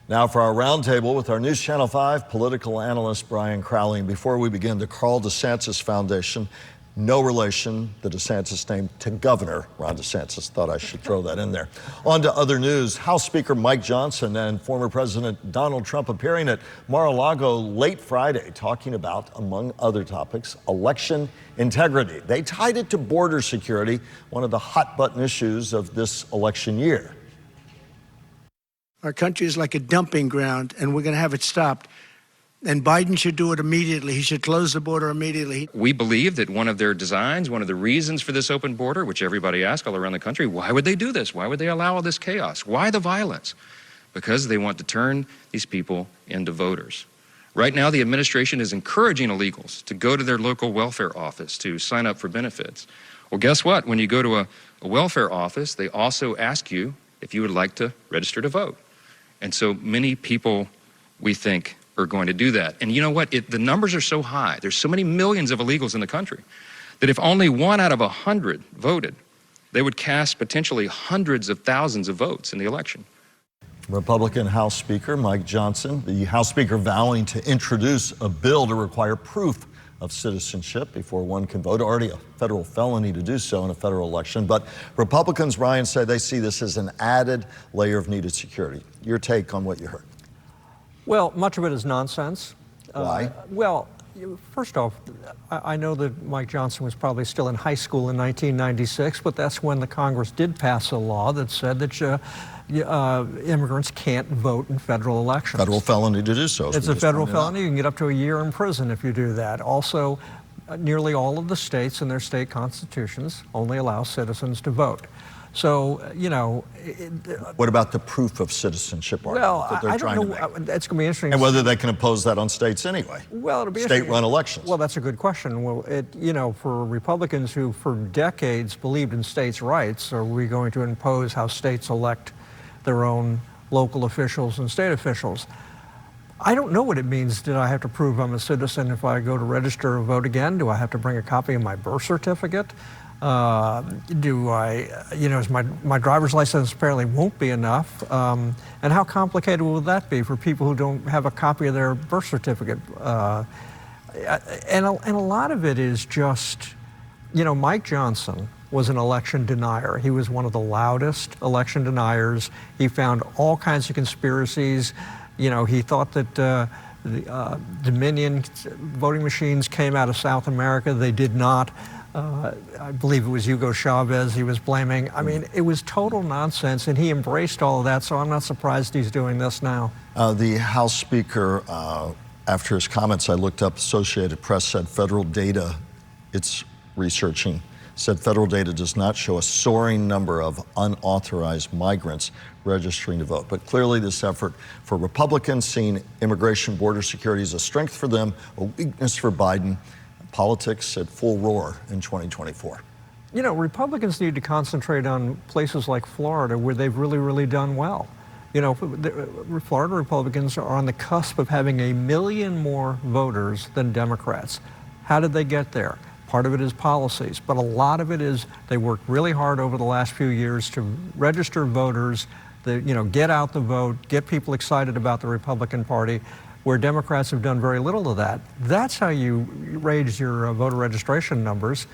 Now for our roundtable with our News Channel 5 political analyst Brian Crowley. And before we begin, the Carl DeSantis Foundation, no relation, the DeSantis name, to Governor Ron DeSantis. Thought I should throw that in there. On to other news. House Speaker Mike Johnson and former President Donald Trump appearing at Mar-a-Lago late Friday, talking about, among other topics, election integrity. They tied it to border security, one of the hot-button issues of this election year. Our country is like a dumping ground, and we're going to have it stopped. And Biden should do it immediately. He should close the border immediately. We believe that one of their designs, one of the reasons for this open border, which everybody asks all around the country, why would they do this? Why would they allow all this chaos? Why the violence? Because they want to turn these people into voters. Right now, the administration is encouraging illegals to go to their local welfare office to sign up for benefits. Well, guess what? When you go to a welfare office, they also ask you if you would like to register to vote. And so many people, we think, are going to do that. And you know what? The numbers are so high. There's so many millions of illegals in the country that if only 1 out of 100 voted, they would cast potentially hundreds of thousands of votes in the election. Republican House Speaker Mike Johnson, the House Speaker vowing to introduce a bill to require proof of citizenship before one can vote. Already a federal felony to do so in a federal election. But Republicans, Ryan, say they see this as an added layer of needed security. Your take on what you heard? Well, much of it is nonsense. Why? Well, first off, I know that Mike Johnson was probably still in high school in 1996, but that's when the Congress did pass a law that said that immigrants can't vote in federal elections. Federal felony to do so. It's a federal felony. You can get up to a year in prison if you do that. Also, nearly all of the states in their state constitutions only allow citizens to vote. So, you know... What about the proof of citizenship argument that they're trying to make? That's going to be interesting. And whether they can impose that on states anyway. Well, it'll be state-run elections. Well, that's a good question. Well, you know, for Republicans who for decades believed in states' rights, are we going to impose how states elect their own local officials and state officials? I don't know what it means. Did I have to prove I'm a citizen if I go to register or vote again? Do I have to bring a copy of my birth certificate? Do I, you know, my driver's license apparently won't be enough. And how complicated will that be for people who don't have a copy of their birth certificate? And a lot of it is just, you know, Mike Johnson was an election denier. He was one of the loudest election deniers. He found all kinds of conspiracies. You know, he thought that the Dominion voting machines came out of South America. They did not. I believe it was Hugo Chavez he was blaming. I mean, it was total nonsense, and he embraced all of that, so I'm not surprised he's doing this now. The House Speaker, after his comments, I looked up, Associated Press said federal data, it's researching, said federal data does not show a soaring number of unauthorized migrants registering to vote. But clearly this effort for Republicans, seeing immigration border security as a strength for them, a weakness for Biden, politics at full roar in 2024. You know, Republicans need to concentrate on places like Florida where they've really, really done well. You know, Florida Republicans are on the cusp of having 1 million more voters than Democrats. How did they get there? Part of it is policies, but a lot of it is they worked really hard over the last few years to register voters, get out the vote, get people excited about the Republican Party, where Democrats have done very little of that. That's how you raise your voter registration numbers.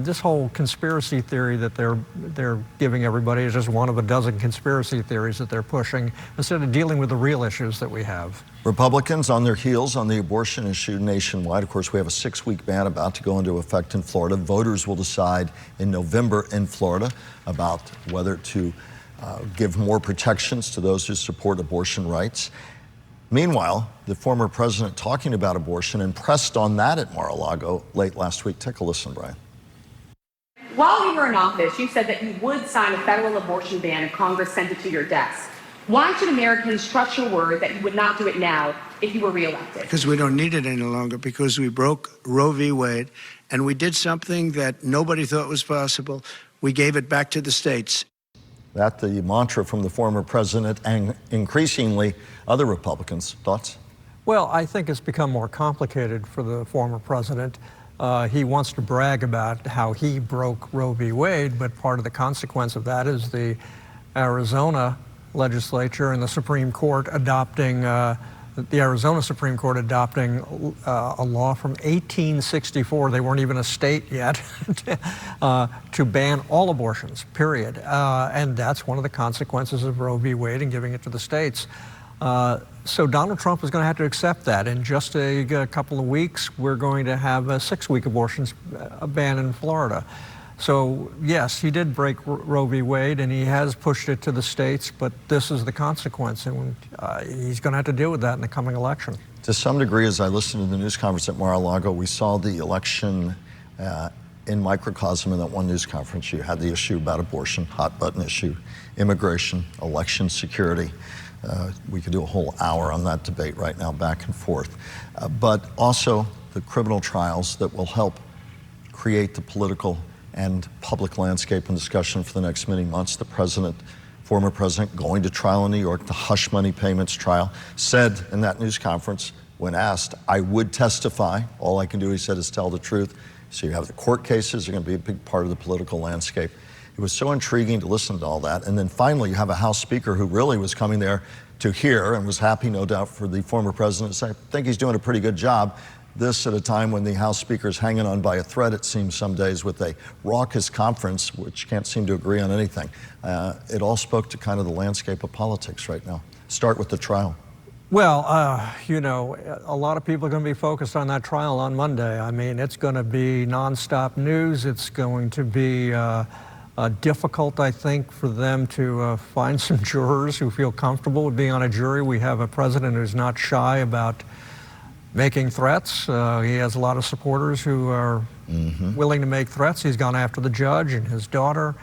This whole conspiracy theory that they're giving everybody is just one of a dozen conspiracy theories that they're pushing instead of dealing with the real issues that we have. Republicans on their heels on the abortion issue nationwide. Of course, we have a 6-week ban about to go into effect in Florida. Voters will decide in November in Florida about whether to give more protections to those who support abortion rights. Meanwhile, the former president talking about abortion and pressed on that at Mar-a-Lago late last week. Take a listen, Brian. While you were in office, you said that you would sign a federal abortion ban if Congress sent it to your desk. Why should Americans trust your word that you would not do it now if you were reelected? Because we don't need it any longer, because we broke Roe v. Wade, and we did something that nobody thought was possible. We gave it back to the states. That's the mantra from the former president and increasingly other Republicans. Thoughts? Well, I think it's become more complicated for the former president. He wants to brag about how he broke Roe v. Wade, but part of the consequence of that is the Arizona legislature and the Supreme Court adopting, the Arizona Supreme Court adopting a law from 1864, they weren't even a state yet, to ban all abortions, period. And that's one of the consequences of Roe v. Wade and giving it to the states. So Donald Trump is going to have to accept that. In just a couple of weeks, we're going to have a 6-week abortions ban in Florida. So yes, he did break Roe v. Wade, and he has pushed it to the states, but this is the consequence, and he's going to have to deal with that in the coming election. To some degree, as I listened to the news conference at Mar-a-Lago, we saw the election in microcosm in that one news conference. You had the issue about abortion, hot button issue, immigration, election security. We could do a whole hour on that debate right now, back and forth. But also the criminal trials that will help create the political and public landscape and discussion for the next many months. The president, former president, going to trial in New York, the hush money payments trial, said in that news conference, when asked, I would testify. All I can do, he said, is tell the truth. So you have the court cases are going to be a big part of the political landscape. It was so intriguing to listen to all that. And then finally, you have a House Speaker who really was coming there to hear and was happy, no doubt, for the former president to say, I think he's doing a pretty good job. This at a time when the House Speaker is hanging on by a thread, it seems some days, with a raucous conference, which can't seem to agree on anything. It all spoke to kind of the landscape of politics right now. Start with the trial. Well, you know, a lot of people are going to be focused on that trial on Monday. I mean, it's going to be nonstop news. It's going to be difficult, I think, for them to find some jurors who feel comfortable with being on a jury. We have a president who's not shy about making threats. He has a lot of supporters who are willing to make threats. He's gone after the judge and his daughter.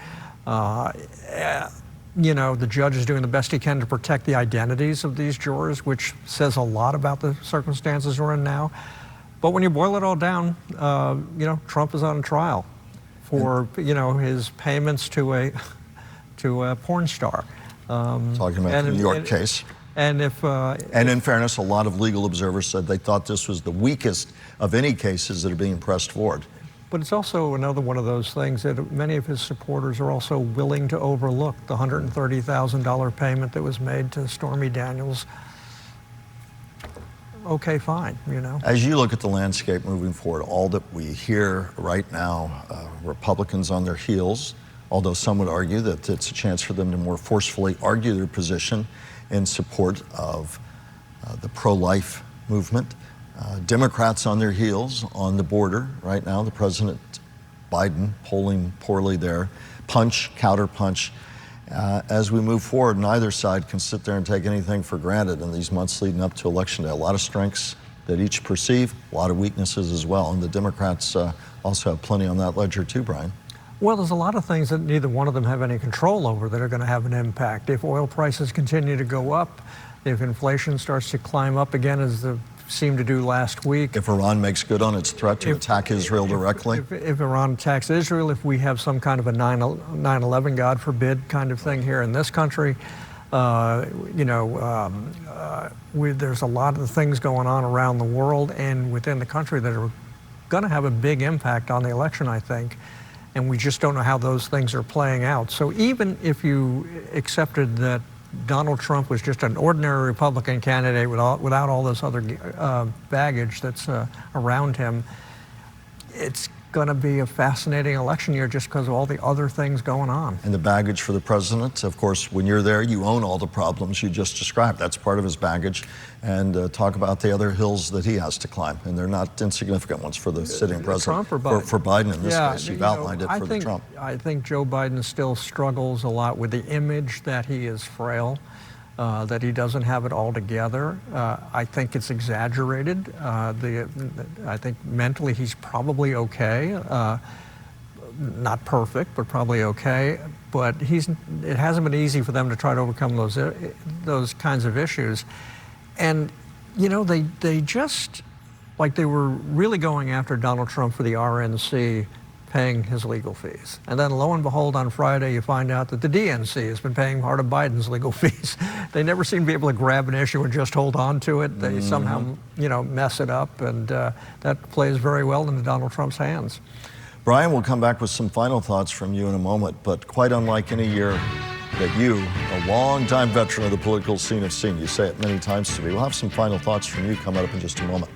You know, the judge is doing the best he can to protect the identities of these jurors, which says a lot about the circumstances we're in now. But when you boil it all down, you know, Trump is on trial for, you know, his payments to a porn star. Talking about the New York case. And if and in fairness, a lot of legal observers said they thought this was the weakest of any cases that are being pressed forward. But it's also another one of those things that many of his supporters are also willing to overlook, the $130,000 payment that was made to Stormy Daniels. Okay, fine, you know. As you look at the landscape moving forward, all that we hear right now, Republicans on their heels, although some would argue that it's a chance for them to more forcefully argue their position in support of the pro-life movement. Democrats on their heels on the border right now. The President Biden polling poorly there. Punch, counter punch. As we move forward, neither side can sit there and take anything for granted in these months leading up to Election Day. A lot of strengths that each perceive, a lot of weaknesses as well. And the Democrats also have plenty on that ledger too, Brian. Well, there's a lot of things that neither one of them have any control over that are going to have an impact. If oil prices continue to go up, if inflation starts to climb up again as they seemed to do last week. If Iran makes good on its threat to attack Israel directly. If Iran attacks Israel, if we have some kind of a 9/11, God forbid, kind of thing here in this country, you know, there's a lot of things going on around the world and within the country that are going to have a big impact on the election, I think. And we just don't know how those things are playing out. So even if you accepted that Donald Trump was just an ordinary Republican candidate without all this other baggage that's around him, it's going to be a fascinating election year just because of all the other things going on. And the baggage for the president, of course, when you're there, you own all the problems you just described. That's part of his baggage. And talk about the other hills that he has to climb. And they're not insignificant ones for the sitting president. Trump or Biden? For Biden in this case. You've outlined it for Trump. I think Joe Biden still struggles a lot with the image that he is frail, that he doesn't have it all together. I think it's exaggerated. I think mentally he's probably okay. Not perfect, but probably okay. But it hasn't been easy for them to try to overcome those kinds of issues. And, you know, they just, like they were really going after Donald Trump for the RNC paying his legal fees. And then lo and behold, on Friday, you find out that the DNC has been paying part of Biden's legal fees. They never seem to be able to grab an issue and just hold on to it. They somehow, you know, mess it up. And that plays very well into Donald Trump's hands. Brian, we'll come back with some final thoughts from you in a moment, but quite unlike any year that you, a longtime veteran of the political scene, have seen. You say it many times to me. We'll have some final thoughts from you coming up in just a moment.